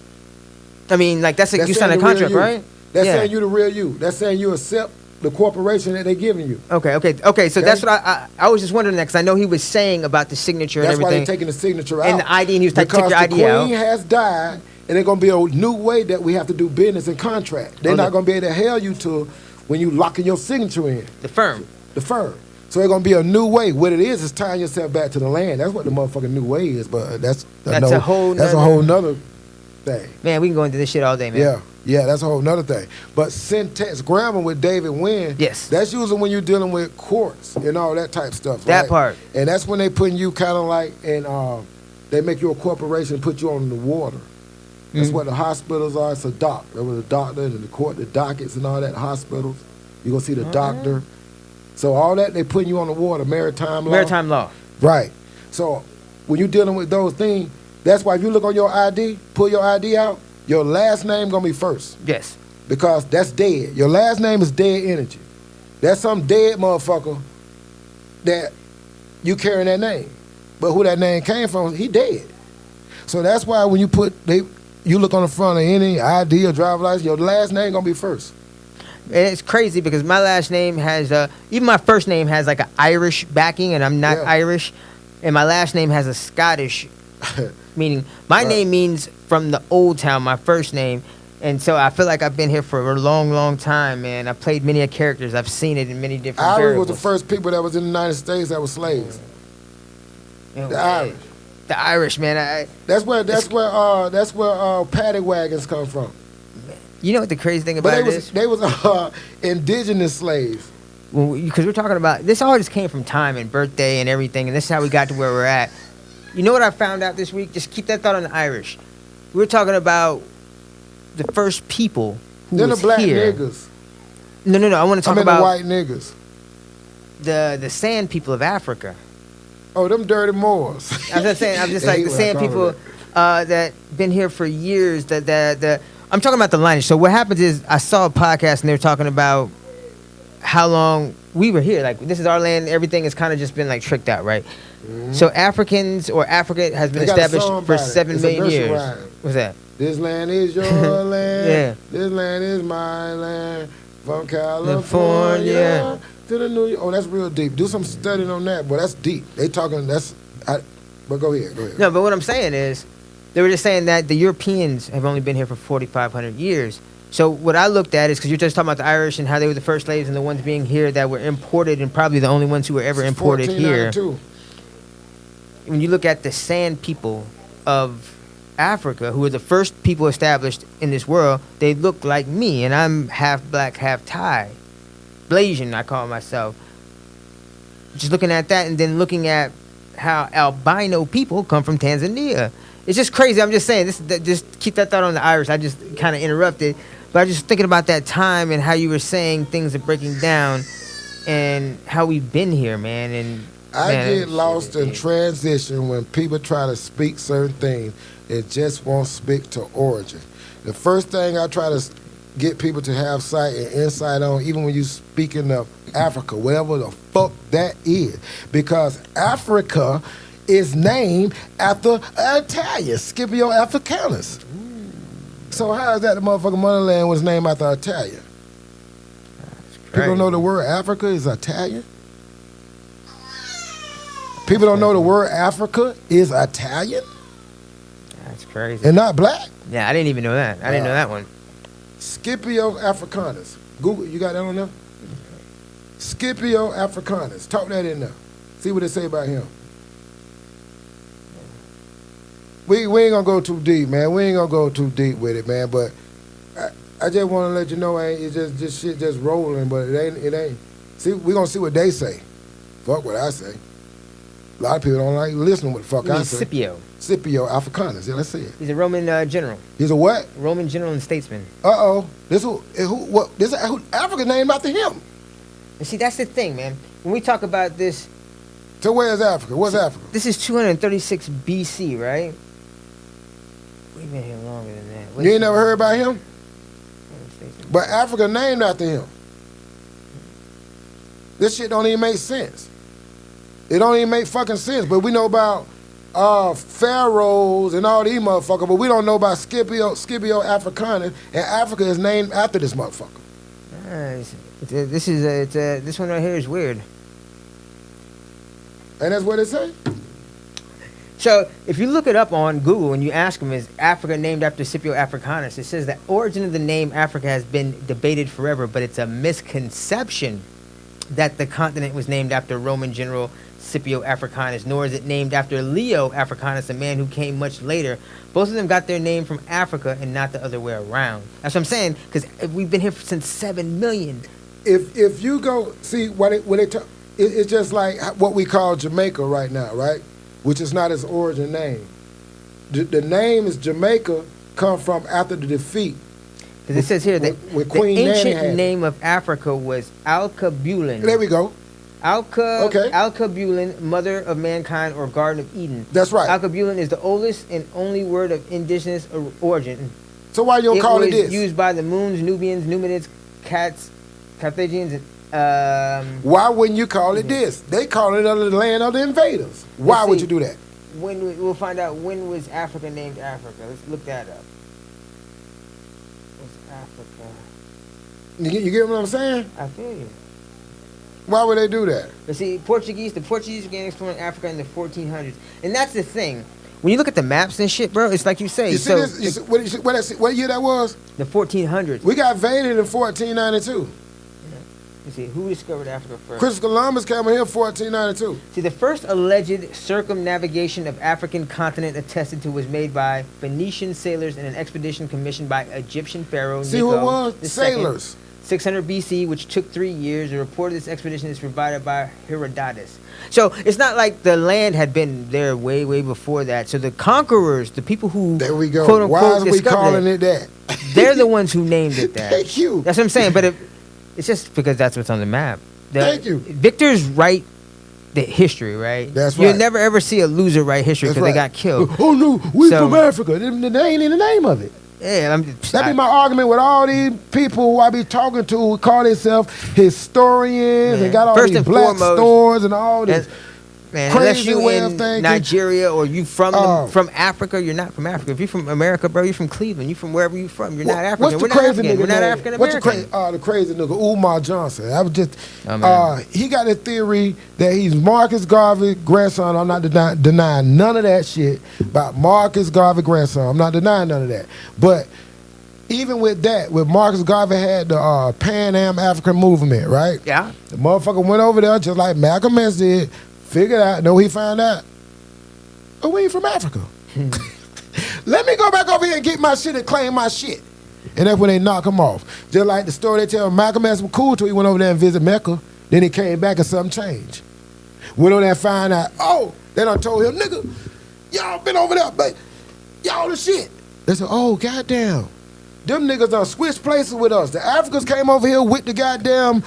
I mean, like you sign a contract, right? That's saying you the real you. That's saying you accept the corporation that they giving you. Okay. So that's what I was just wondering that because I know he was saying about the signature and everything. That's why they're taking the signature out. And the ID, and he was taking the ID out. Because the queen has died, and there's going to be a new way that we have to do business and contract. They're not going to be able to held you to when you locking your signature in. The firm. So there's going to be a new way. What it is tying yourself back to the land. That's what the motherfucking new way is. But that's a whole nother thing. Man, we can go into this shit all day, man. Yeah, that's a whole nother thing. But syntax grammar with David Wynn, that's usually when you're dealing with courts and all that type stuff. That part. And that's when they putting you kind of like, and they make you a corporation and put you on the water. That's what the hospitals are. It's a doc. There was a doctor and the court, the dockets and all that, hospitals. You're going to see the doctor. So all that, they putting you on the water, maritime law. Right. So when you're dealing with those things, that's why if you look on your ID, pull your ID out, your last name gonna be first. Yes. Because that's dead. Your last name is dead energy. That's some dead motherfucker that you carrying that name. But who that name came from, he dead. So that's why when you you look on the front of any ID or driver's license, your last name gonna be first. And it's crazy because my last name has even my first name has like an Irish backing, and I'm not Irish, and my last name has a Scottish meaning. My name means from the old town, my first name, and so I feel like I've been here for a long, long time, man. I've played many characters. I've seen it in many different Irish was the first people that was in the United States that were slaves. The Irish, man. That's where paddy wagons come from. You know what the crazy thing about it is? They was indigenous slaves. Because we're talking about this, all just came from time and birthday and everything, and this is how we got to where we're at. You know what I found out this week? Just keep that thought on the Irish. We were talking about the first people who was the black here. niggas. No. I want to talk about the white niggas. The sand people of Africa. Oh, them dirty Moors. I'm just like the sand people that been here for years. I'm talking about the lineage. So what happens is I saw a podcast and they were talking about how long we were here. Like, this is our land. Everything has kind of just been like tricked out, right? So Africans or Africa has been established for 7 million years. Rhyme. What's that? This land is your land. Yeah. This land is my land. From California to the New York. Oh, that's real deep. Do some studying on that, boy. That's deep. They talking. But go ahead. No, but what I'm saying is, they were just saying that the Europeans have only been here for 4,500 years. So what I looked at is, because you're just talking about the Irish and how they were the first slaves and the ones being here that were imported and probably the only ones who were ever imported here. When you look at the sand people of Africa, who were the first people established in this world, they look like me, and I'm half black, half Thai. Blasian, I call myself. Just looking at that and then looking at how albino people come from Tanzania. It's just crazy. I'm just saying, just keep that thought on the Irish. I just kind of interrupted. But I was just thinking about that time and how you were saying things are breaking down and how we've been here, man. And I get lost in transition when people try to speak certain things. It just won't speak to origin. The first thing I try to get people to have sight and insight on, even when you speaking of Africa, whatever the fuck that is, because Africa is named after Italian, Scipio Africanus. So how is that the motherfucking motherland was named after Italian? People don't know the word Africa is Italian? People don't know the word Africa is Italian? That's crazy. And not black? Yeah, I didn't even know that. I didn't know that one. Scipio Africanus. Google, you got that on there? Scipio Africanus. Talk that in there. See what they say about him. We ain't gonna go too deep, man. We ain't gonna go too deep with it, man. But I just want to let you know, it's just shit just rolling. But it ain't. See, we gonna see what they say. Fuck what I say. A lot of people don't like listening what the fuck I say. Scipio Africanus. Yeah, let's see it. He's a Roman general. He's a what? Roman general and statesman. This Africa named after him. And see, that's the thing, man. When we talk about this. So where is Africa? What's Africa? This is 236 BC, right? We've been here longer than that. You ain't never heard about him? But Africa named after him. This shit don't even make sense. It don't even make fucking sense. But we know about pharaohs and all these motherfuckers, but we don't know about Scipio Africanus, and Africa is named after this motherfucker. This one right here is weird. And that's what it says? So, if you look it up on Google and you ask them, is Africa named after Scipio Africanus? It says the origin of the name Africa has been debated forever, but it's a misconception that the continent was named after Roman general Scipio Africanus, nor is it named after Leo Africanus, a man who came much later. Both of them got their name from Africa and not the other way around. That's what I'm saying, because we've been here since 7 million. If you go see it's just like what we call Jamaica right now, right? Which is not its origin name. The name is Jamaica come from after the defeat. Because it says here that the ancient name of Africa was Alkebulan. There we go. Alkebulan, mother of mankind, or Garden of Eden. That's right. Alkebulan is the oldest and only word of indigenous origin. So why you don't call it this? It was used by the Moons, Nubians, Numidians, Carthaginians, Why wouldn't you call it this? They call it the land of the invaders. Why would you do that? We'll find out when was Africa named Africa. Let's look that up. What's Africa? You get what I'm saying? I feel you. Why would they do that? But see, the Portuguese began exploring Africa in the 1400s. And that's the thing. When you look at the maps and shit, bro, it's like you say. You see this? What year that was? The 1400s. We got invaded in 1492. Let's see, who discovered Africa first? Christopher Columbus came here in 1492. See, the first alleged circumnavigation of African continent attested to was made by Phoenician sailors in an expedition commissioned by Egyptian pharaoh See who it was? Sailors. 600 BC, which took 3 years. The report of this expedition is provided by Herodotus. So it's not like the land had been there way, way before that. So the conquerors, the people who there we go. Quote unquote, why is we calling it that? They're the ones who named it that. Thank you. That's what I'm saying. But it's just because that's what's on the map. Thank you. Victors write the history, right? That's right. You'll never ever see a loser write history because they got killed. Oh no, we from Africa. They ain't in the name of it. Yeah, that be my argument with all these people who I be talking to who call themselves historians and got all these black stores and all this. Man, unless crazy you way in of thinking. Nigeria or you from Africa, you're not from Africa. If you're from America, bro, you're from Cleveland. You from wherever you from. You're not African. What's the We're not crazy African. nigga We're not name? African What's American. the crazy nigga? Umar Johnson. I was just, man. he got a theory that he's Marcus Garvey's grandson. I'm not denying none of that shit about Marcus Garvey's grandson. I'm not denying none of that. But even with that, with Marcus Garvey had the Pan Am African movement, right? Yeah. The motherfucker went over there just like Malcolm X did, figured out, know he found out, oh, we ain't from Africa. Let me go back over here and get my shit and claim my shit. And that's when they knock him off. Just like the story they tell, Malcolm X was cool till he went over there and visit Mecca. Then he came back and something changed. Went over there and found out, oh, they done told him, nigga, y'all been over there, but y'all the shit. They said, oh, goddamn. Them niggas done switched places with us. The Africans came over here with the goddamn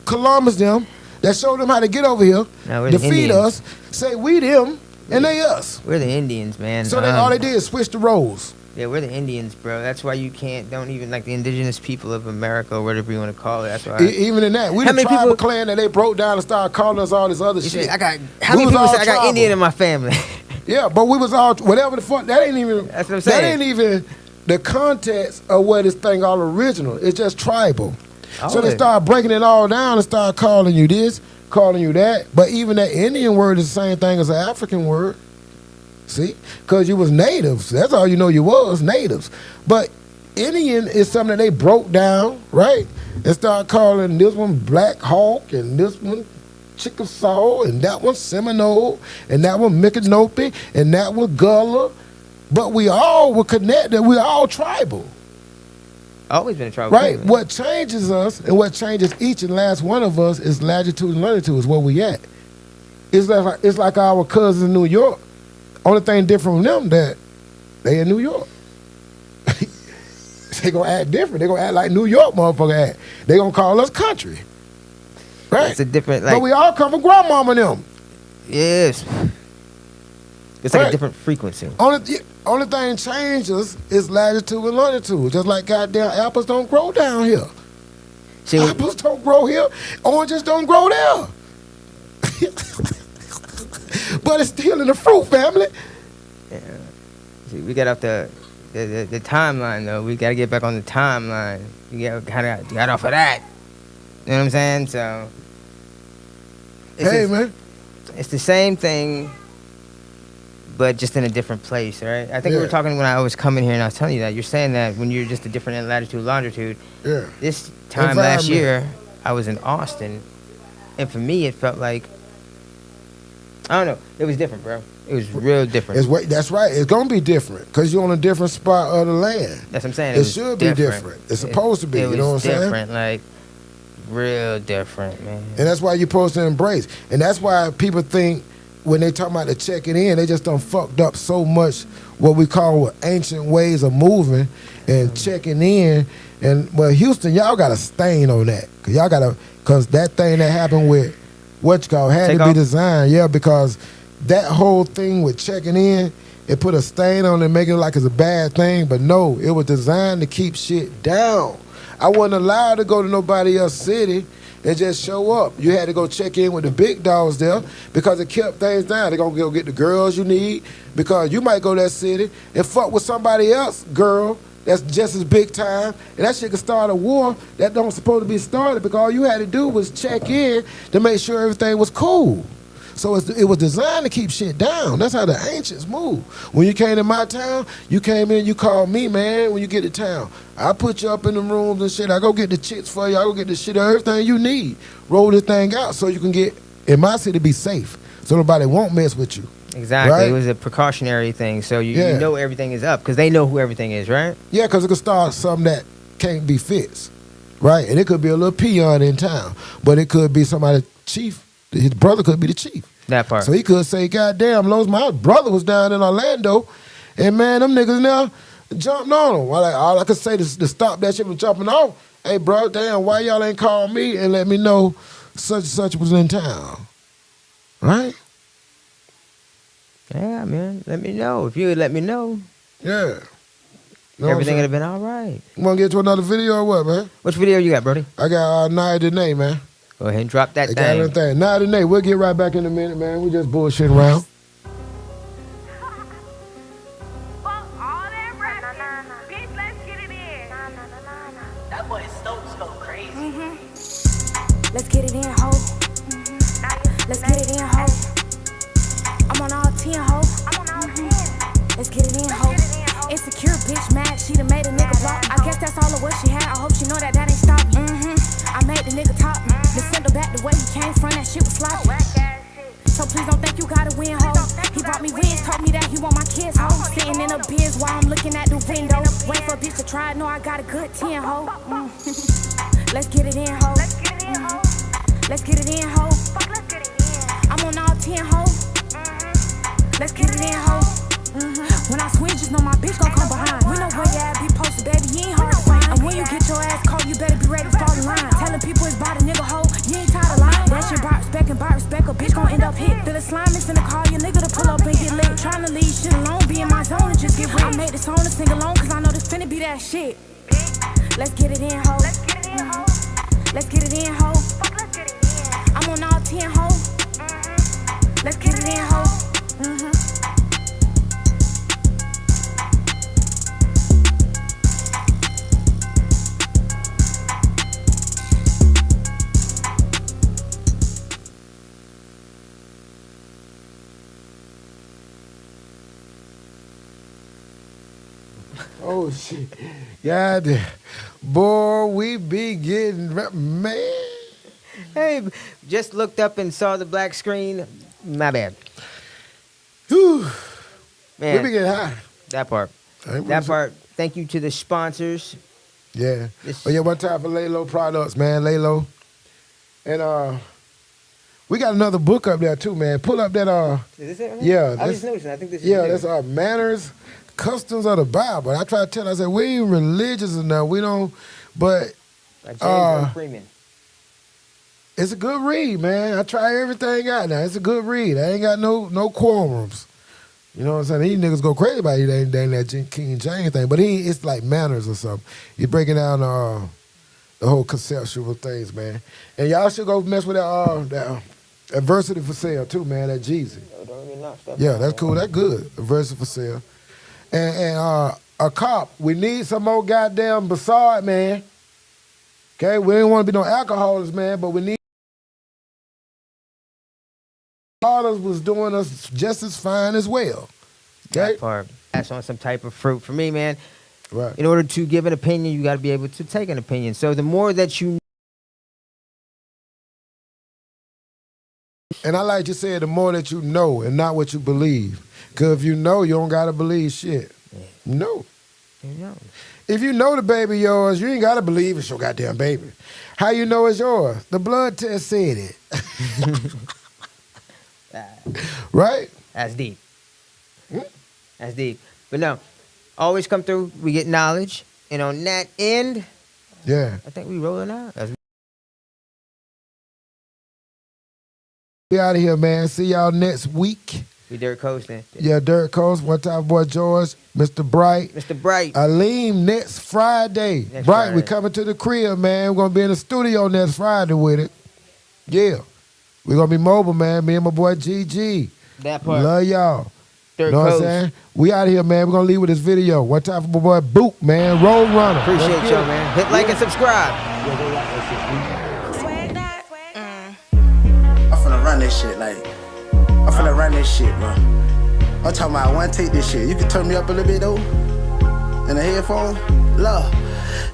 Columbus them that showed them how to get over here, defeat us, say we them, and they us. We're the Indians, man. So all they did is switch the roles. Yeah, we're the Indians, bro. That's why you don't even, like, the indigenous people of America, or whatever you want to call it. That's why. Even in that, we the tribal clan that they broke down and started calling us all this other shit. How many people say I got Indian in my family? Yeah, but we was all, whatever the fuck, that ain't even, that's what I'm saying. That ain't even the context of where this thing all original. It's just tribal. So they start breaking it all down and start calling you this, calling you that. But even that Indian word is the same thing as an African word. See? Because you was natives. That's all you know you was, natives. But Indian is something that they broke down, right? And start calling this one Black Hawk and this one Chickasaw and that one Seminole and that one Micanopy and that one Gullah. But we all were connected. We all tribal. Always been a tribal. Right. People. What changes us and what changes each and last one of us is latitude and longitude is where we at. It's like our cousins in New York. Only thing different from them that they in New York. They gonna act different. They gonna act like New York motherfucker act. They gonna call us country. Right. It's a different, but we all come from grandmama and them. Yes. It's like a different frequency. Only thing changes is latitude and longitude. Just like goddamn apples don't grow down here. Apples don't grow here. Oranges don't grow there. But it's still in the fruit family. Yeah. See, we got off the timeline though. We gotta get back on the timeline. We got off of that. You know what I'm saying? So man. It's the same thing, but just in a different place, right? I think we were talking when I was coming here and I was telling you that. You're saying that when you're just a different latitude, longitude. Yeah. This time last year, I was in Austin, and for me, it felt like, I don't know, it was different, bro. It was real different. That's right. It's going to be different because you're on a different spot of the land. That's what I'm saying. It should be different. It's supposed to be, you know what I'm saying? Different, like, real different, man. And that's why you're supposed to embrace. And that's why people think when they talk about the checking in, they just done fucked up so much what we call ancient ways of moving and checking in. And, well, Houston, y'all got a stain on that. Because that thing that happened with had to be designed. Yeah, because that whole thing with checking in, it put a stain on it, making it like it's a bad thing. But no, it was designed to keep shit down. I wasn't allowed to go to nobody else's city and just show up. You had to go check in with the big dogs there because it kept things down. They're going to go get the girls you need because you might go to that city and fuck with somebody else, girl, that's just as big time. And that shit could start a war that don't supposed to be started because all you had to do was check in to make sure everything was cool. So it was designed to keep shit down. That's how the ancients moved. When you came to my town, you came in, you called me, man, when you get to town. I put you up in the rooms and shit. I go get the chicks for you. I go get the shit, everything you need. Roll this thing out so you can get, in my city, be safe. So nobody won't mess with you. Exactly. Right? It was a precautionary thing. So you know everything is up because they know who everything is, right? Yeah, because it could start something that can't be fixed, right? And it could be a little peon in town, but it could be somebody chief. His brother could be the chief. That part. So he could say, goddamn, Los, my brother was down in Orlando, and man, them niggas now jumped on him. All I could say to stop that shit from jumping off, hey, bro, damn, why y'all ain't call me and let me know such and such was in town? Right? Yeah, man, let me know. If you would let me know. Yeah. Everything would have been all right. You want to get to another video or what, man? Which video you got, Brody? I got Nia Dene, man. Go ahead and drop that thing. Nah, Nate, we'll get right back in a minute, man. We just bullshitting around. Let's get it in, ho. Let's get it in, ho. I'm on all 10, ho. Let's get it in, ho. Insecure bitch mad, she done made a nigga block. I guess that's all of what she had. I hope she know that ain't stop. I made the nigga top. Let's send her back the way he came from. That shit was sloppy. So please don't think you gotta win, ho. He brought me wins, told me that he want my kids, ho. Sitting in a biz while I'm looking at the window. Wait for a bitch to try it, know I got a good 10, ho. Let's get it in, ho. Let's get it in, ho. I'm on all 10, ho. Let's get it in, ho. When I swing, just know my bitch gon' come behind. We know where your ass be posted, baby, you ain't hard to find. And when you get your ass caught, you better be ready to fall in line. Telling people it's about a nigga, ho, you ain't tired of lying. That shit by respect and by respect, a bitch gon' end up hit. Feel the slime is finna call your nigga to pull up and get lit. Tryna leave shit alone, be in my zone and just get rid. I made this song to sing along, cause I know this finna be that shit. Let's get it in, ho. Let's get it in, ho. I'm on all 10, ho. Let's get it in, ho. Oh, shit. God damn. Boy, we be getting, man. Hey, just looked up and saw the black screen. My bad. Whew. Man, we be getting high. That part. Thank you to the sponsors. Yeah. One time for Laylo products, man. Laylo. And we got another book up there too, man. Pull up that Is this it? Right? Yeah. I just noticed. I think this is that's Manners, Customs of the Bible. I try to tell her, I said, we ain't religious enough. We don't, but James Freeman. It's a good read, man. I try everything out now. It's a good read. I ain't got no quorums. You know what I'm saying? These niggas go crazy about it. They ain't that King James thing. But it's like Manners or something. He's breaking down the whole conceptual things, man. And y'all should go mess with that Adversity for Sale too, man. That Jeezy. Yeah, that's cool. That's good. Adversity for Sale. And a cop. We need some more goddamn Bassard, man. Okay? We ain't want to be no alcoholics, man, but we need was doing us just as fine as well. Okay? That part. Pass on some type of fruit. For me, man, right. In order to give an opinion, you got to be able to take an opinion. So the more that you... And I like you said, the more that you know and not what you believe. Because if you know, you don't got to believe shit. Yeah. No. You know. If you know the baby yours, you ain't got to believe it's your goddamn baby. How you know it's yours? The blood test said it. Right? That's deep. That's deep. But no, always come through. We get knowledge. And on that end, yeah, I think we rolling out. We out of here, man. See y'all next week. We Dirt Coasting. Yeah, Dirt Coast. One time, boy George, Mr. Bright. Mr. Bright. Aleem next Friday. Bright, we coming to the crib, man. We're going to be in the studio next Friday with it. Yeah. We're going to be mobile, man. Me and my boy GG. That part. Love y'all. Dirt know Coast. What I'm saying? We out of here, man. We're going to leave with this video. One time for my boy Boot, man. Road Runner. Appreciate y'all, man. Hit like and subscribe. I'm finna run this shit, like, I'm finna run this shit, bro. I'm talking about I wanna take this shit. You can turn me up a little bit, though, in the headphone. Love.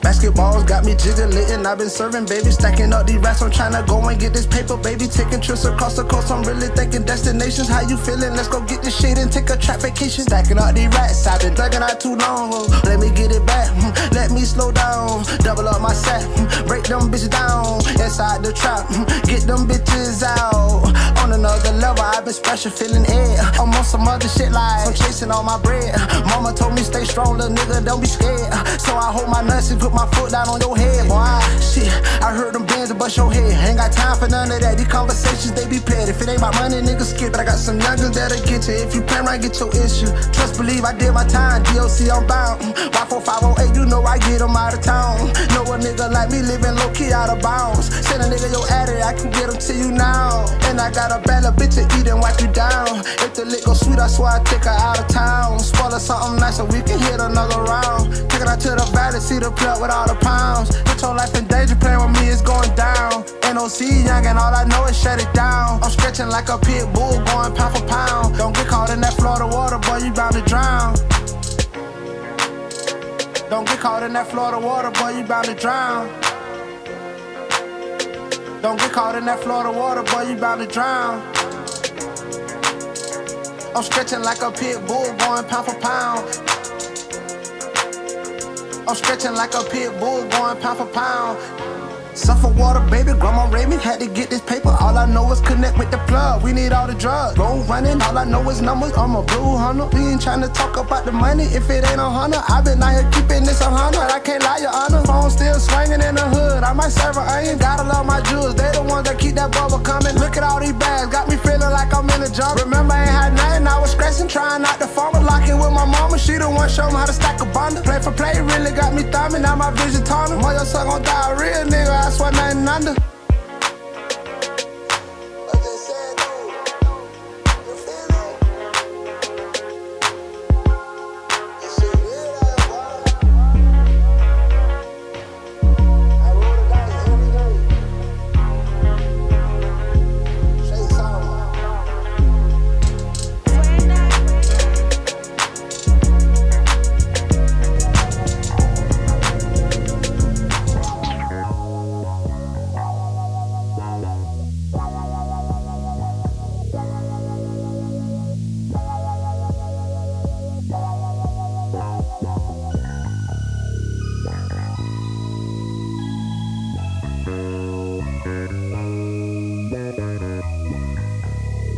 Basketballs got me jiggling, I've been serving, baby. Stacking up these racks, I'm trying to go and get this paper, baby. Taking trips across the coast, I'm really thinking destinations. How you feeling? Let's go get this shit and take a trap vacation. Stacking up these racks, I've been thugging out too long. Let me get it back, let me slow down. Double up my set, break them bitches down. Inside the trap, get them bitches out. On another level, I've been special, feeling it. I'm on some other shit like I'm chasing all my bread. Mama told me stay strong, little nigga, don't be scared. So I hold my nuts pussy, put my foot down on your head, boy. Shit, I heard them bands and bust your head. Ain't got time for none of that. These conversations, they be paid. If it ain't about money, niggas skip. But I got some youngers that'll get you. If you plan right, get your issue. Trust, believe, I did my time. DOC, I'm bound. Y4508, you know I get them out of town. Know a nigga like me living low key out of bounds. Send a nigga your addy, I can get him to you now. And I got a bad little bitch to eat and wipe you down. If the lick go sweet, I swear I take her out of town. Spoil her something nice so we can hit another round. Take her out to the valley, see the plug with all the pounds. Put your life in danger, playing with me is going down. NOC young and all I know is shut it down. I'm stretching like a pit bull, going pound for pound. Don't get caught in that Florida water, boy, you bound to drown. Don't get caught in that Florida water, boy, you bound to drown. Don't get caught in that Florida water, boy, you bound to drown. I'm stretching like a pit bull, going pound for pound. I'm stretching like a pit bull, going pound for pound. Suffer water, baby, grandma Raymond had to get this paper. All I know is connect with the plug, we need all the drugs. Road running, all I know is numbers, I'm a blue hunter. We ain't trying to talk about the money if it ain't a hunter. I been out here keeping this 100, I can't lie, your honor. Phone still swinging in the hood, I might serve an onion. Gotta love my jewels, they the ones that keep that bubble coming. Look at all these bags, got me feeling like I'm in a job. Remember I ain't had nothing, I was stressing, trying not to fall. Locking with my mama, she the one show me how to stack a bundle. Play for play, really got me thumbing, now my vision tunnel. Boy, your son gon' die, a real nigga, I swear nothing under.